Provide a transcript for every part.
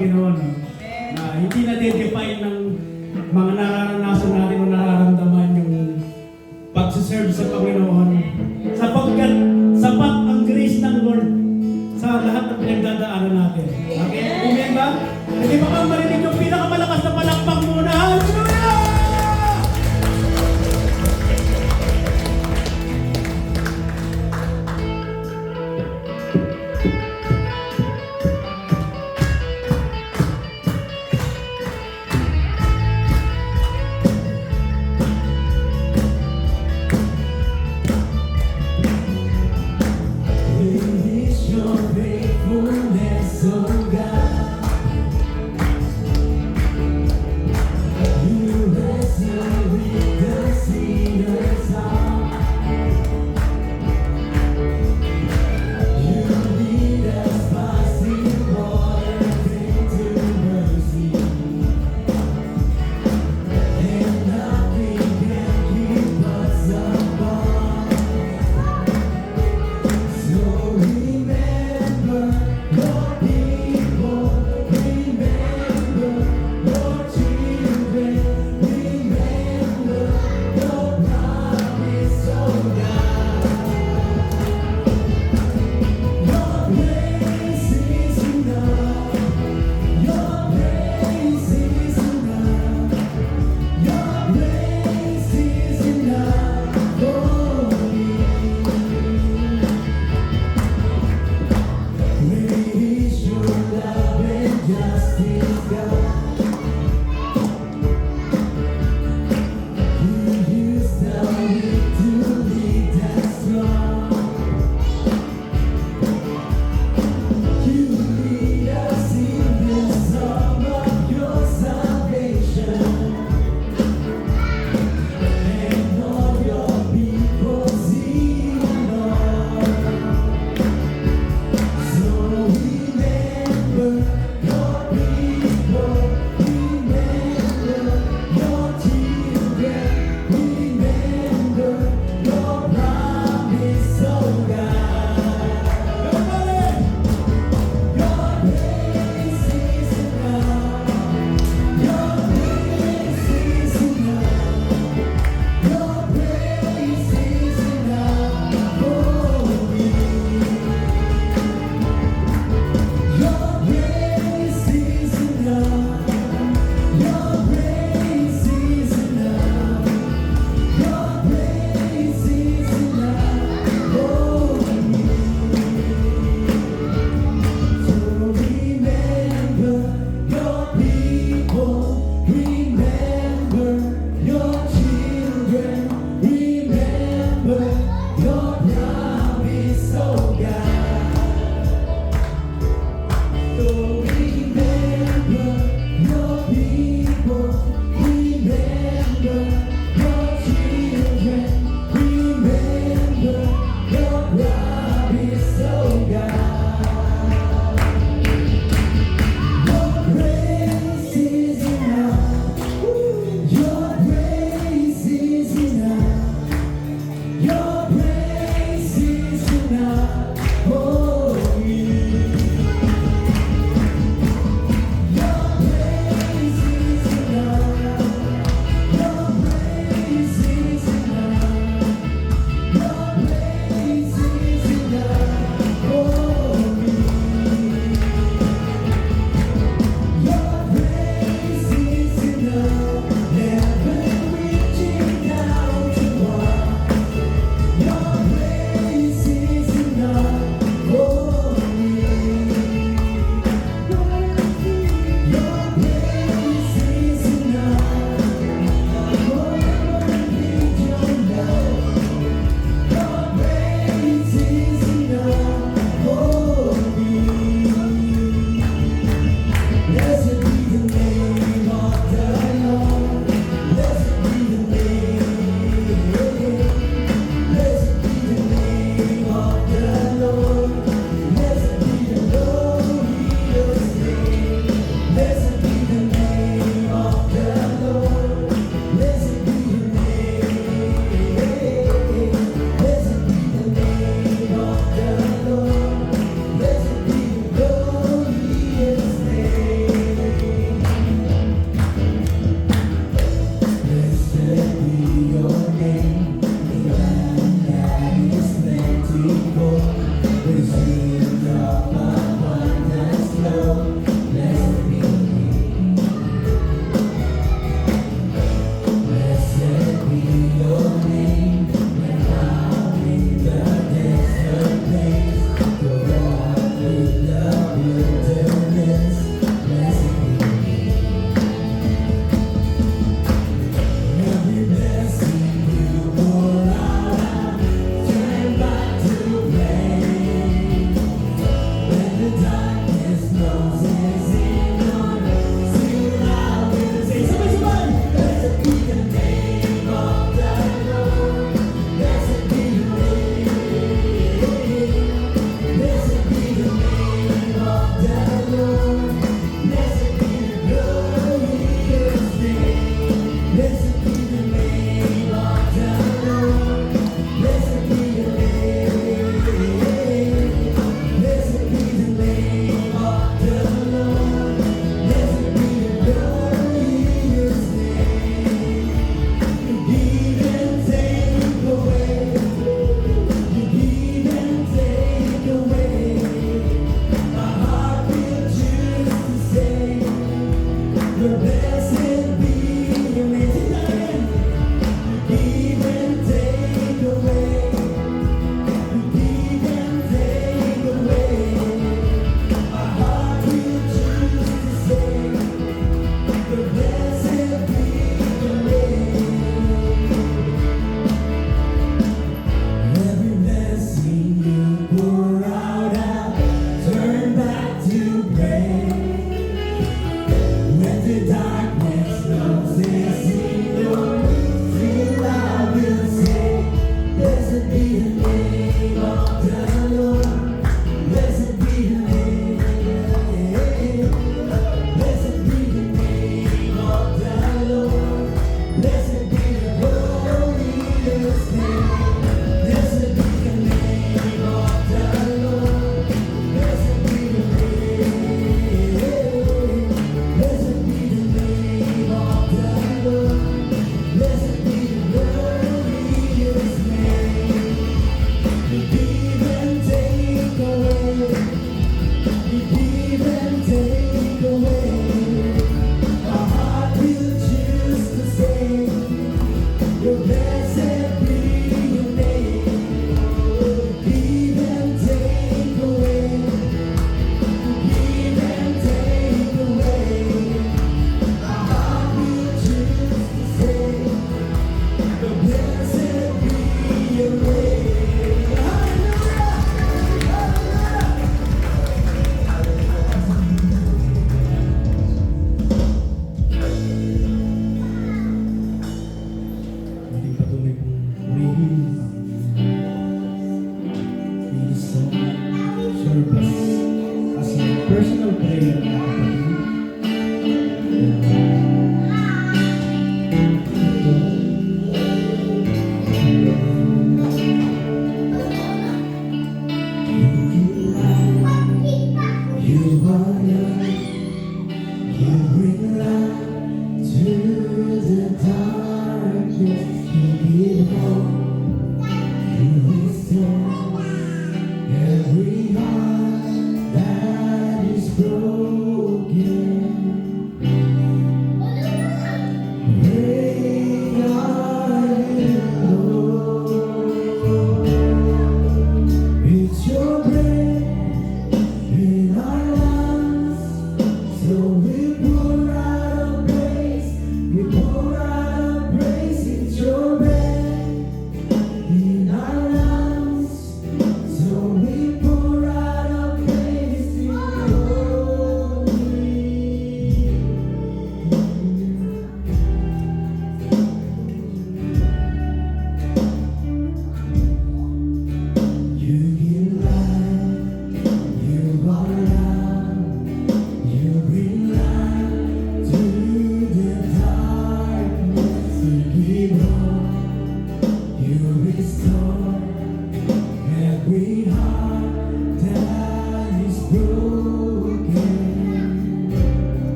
Panginoon, no? Na hindi na-define ng mga nararanasan natin o nararamdaman yung pagsiserve sa Panginoon. Sapagkat sapat ang grace ng Lord sa lahat ng pinagdadaanan natin. Okay? Amen ba? Hindi ba kang marinig yung pinakamalakas na palakpak muna? Hallelujah!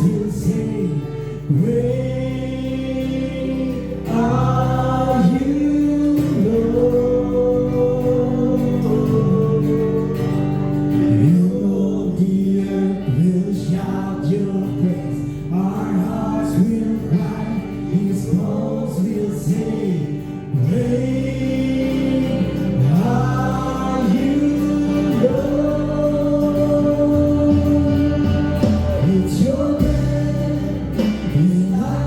will sing, great are you, Lord. You know the earth will shout your praise, our hearts will cry, His bones will sing, great are you, Lord. It's your breath in our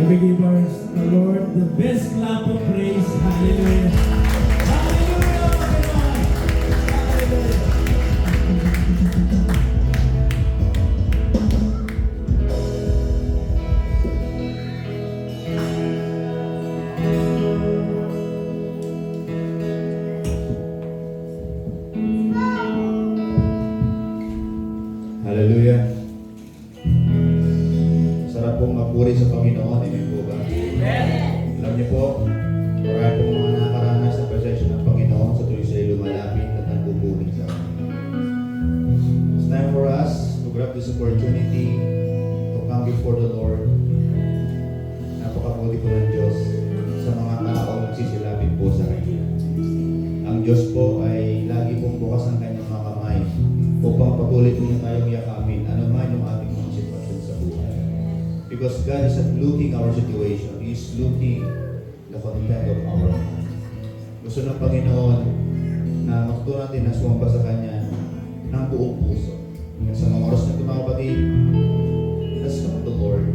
can we give the Lord the best clap of praise? Hallelujah. Hallelujah, everyone. Hallelujah. Hallelujah. Sarap pong mapuri sa Panginoon. Amen po ba? Alam niyo po, marami pong mga nakakaranas sa presensya ng Panginoon sa tuwing sila lumalapit at nagpupuri sa Panginoon. It's time for us to grab this opportunity to come before the Lord. Napakabuti po ng Diyos sa mga taong nagsisilapit po sa Kanya. Ang Diyos po ay lagi pong bukas ang Kanyang mga kamay upang patuloy niya tayong yakapin anuman yung ating mga sitwasyon sa buhay. Because God is not looking our situation, He is looking the content of our heart. Gusto ng Panginoon na matutunan natin na sumamba sa Kanya ng buong puso. At sa mga oras na ito mga kapatid, let's come to the Lord.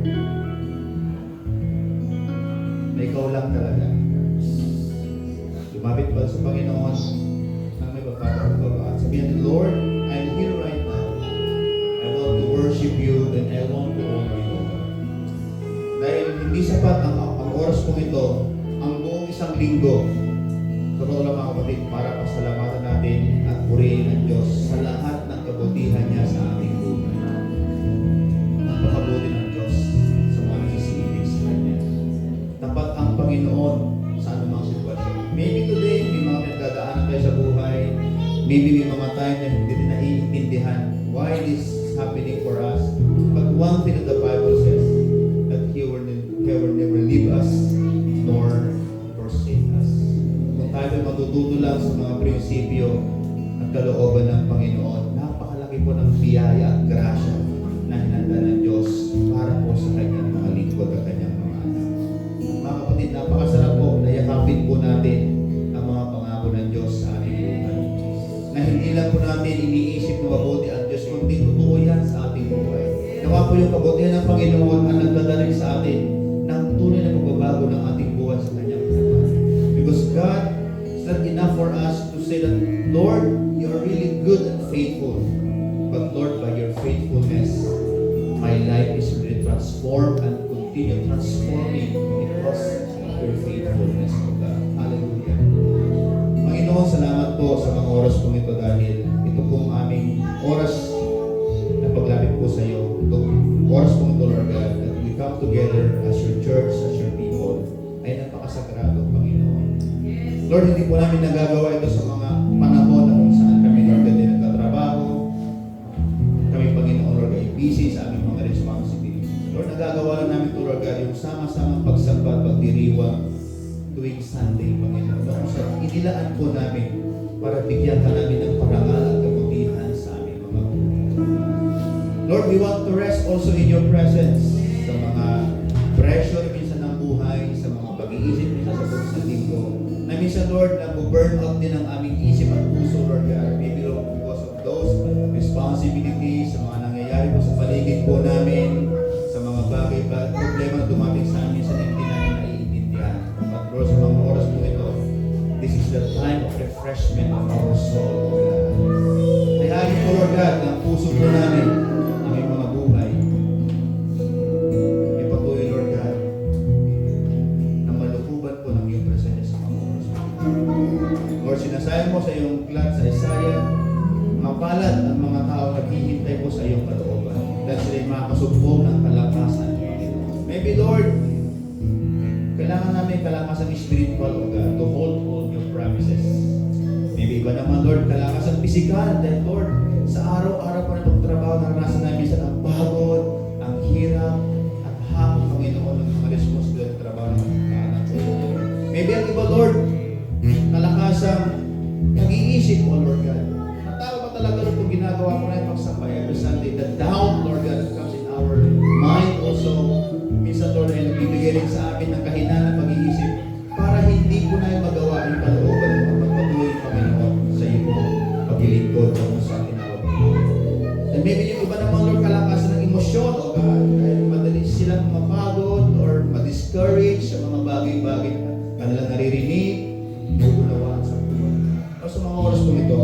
Na ikaw lang talaga. Lumapit ba sa Panginoon nang may pagpapakababa. Sabihin natin, Lord, I'm here right now. I want to worship you and I want to honor you. Dahil hindi sapat ang oras kong ito, ang buong isang linggo. Sa mga mga kapatid, para pasalamatan natin at purihin ang Diyos sa lahat ng kabutihan niya sa ating buhay. Napakabuti ng Diyos sa mga nagsisiibig sa Kanya. Tapat ang Panginoon sa anumang sitwasyon. Maybe today, may mga pinagdadaanan tayo sa buhay. Maybe may mga time na hindi na naiintindihan why this is happening for us. But one thing that the Bible says, that He will never leave us nor forsake us. Kung tayo ay matututo lang sa mga prinsipyo at kalooban ng Panginoon, napakalaki po ng biyaya at grasya na hinanda ng Diyos para po sa Kanyang mga lingkod at Kanyang mga anak. Mga kapatid, napakasarap po na yakapin po natin ang mga pangako ng Diyos sa ating buhay. Na hindi lang po natin iniisip na mabuti ang Diyos, kundi totoo yan sa ating buhay. Nawa po yung kabutihan ng Panginoon ang nagdadalhin sa atin ng tunay na pagbabago ng ating buhay sa Kanyang harapan. Because God is not enough for us to say that, Lord, you are really good and faithful. But Lord, by your faithfulness, my life is really transformed and continue transforming because of your faithfulness, O God. Hallelujah. Panginoon, salamat po sa mga oras pong ito dahil ito pong aming oras na paglapit po sa iyo. Itong oras pong ito, Lord God, that we come together as your church, as your people, ay napakasagrado, Panginoon. Lord, hindi po namin nagagawa ito sa mga panahon na kung saan kami, Lord God, nagtatrabaho. Kami, Panginoon, Lord God, busy sa aming mga responsibilities. Lord, nagagawa lang namin ito, Lord God, yung sama-samang pagsamba at pagdiriwang tuwing Sunday, Panginoon. Kung saan inilaan po namin para bigyan ka namin ng parangal at kabutihan sa aming mga buhay. Lord, we want to rest also in your presence sa mga pressure minsan ng buhay, sa mga pag-iisip minsan sa buong sa linggo. Na minsan, Lord, nag-burn out din ang aming isip at puso, Lord God. Maybe, Lord, because of those responsibilities, sa mga nangyayari po sa paligid po namin, sa mga bagay ba, problema na dumating sa amin sa hindi namin naiintindihan. But Lord, sa mga oras po ito, this is the time of refreshment of our soul, O God. Hayaan po, Lord God, ang puso po namin, aming mga buhay. Ipatuloy, Lord God, na malukuban po ng iyong presensya sa mga oras po. Lord, sinasayan mo sa iyong plat sa Isaiah, mapalad ang mga tao naghihintay po sa iyong kalooban dahil sila'y makasumpong ng kalakasan. Maybe, Lord, kailangan namin kalakasan spiritual, O God, to hold all your promises. Maybe iba naman, Lord, kalakasan physical dahil, Lord, sa araw-araw pa na pagtrabaho, naranasan namin sa ang pagod, ang hirap, at hamon, Panginoon, ng mga responsibilidad at trabaho ng mga anak. Maybe ang iba, Lord, kalakasang pag-iisip mo, Lord God. Natao ba talaga itong ginagawa ko na yung pagsamba every Sunday? The doubt, Lord God, that comes in our mind also. Minsan, Lord, ay nagbibigay rin sa amin ng kahinaan ng pag-iisip para hindi po na yung magawa yung kalooban ng magpatuloy, Panginoon, sa iyo paglilingkod kung saan tinawag mo. And maybe yung iba naman, Lord, kalakasan ng sitwasyon, O God, dahil madali silang mapagod or ma-discourage sa mga bagay-bagay na kanilang naririnig, nagulawaan sa buhay. O sa mga oras kong ito,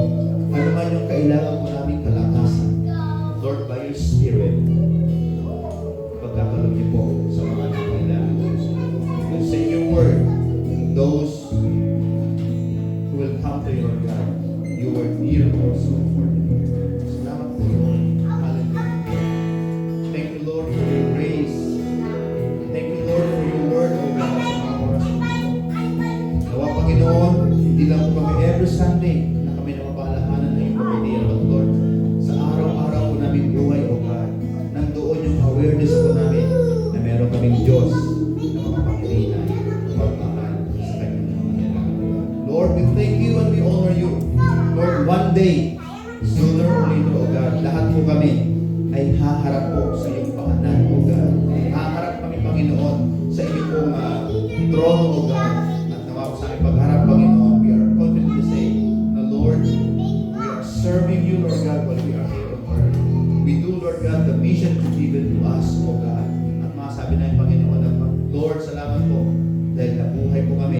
ano man yung kailangan po namin kalakasan, Lord, by your Spirit, pagkakalob niyo po sa mga kailangan. You say your word, those who will come to your God, you were near also for them. Salamat po, Lord. Hallelujah. Thank you, Lord, for your grace. Thank you, Lord, for your word, O God, sa mga oras na ito. Nawa, Panginoon, hindi lang po kami every Sunday na kami na mapaalalahanan ng iyong pamilya, but Lord, sa araw-araw po namin buhay, O God, nandoon yung awareness po namin na meron kaming Diyos na mga pangilinan, magmahal sa kanyang mga kailangan. Lord, we thank you and we honor you. Lord, one day, sooner or later, O God, lahat po kami ay haharap po sa iyong pangalan, O God.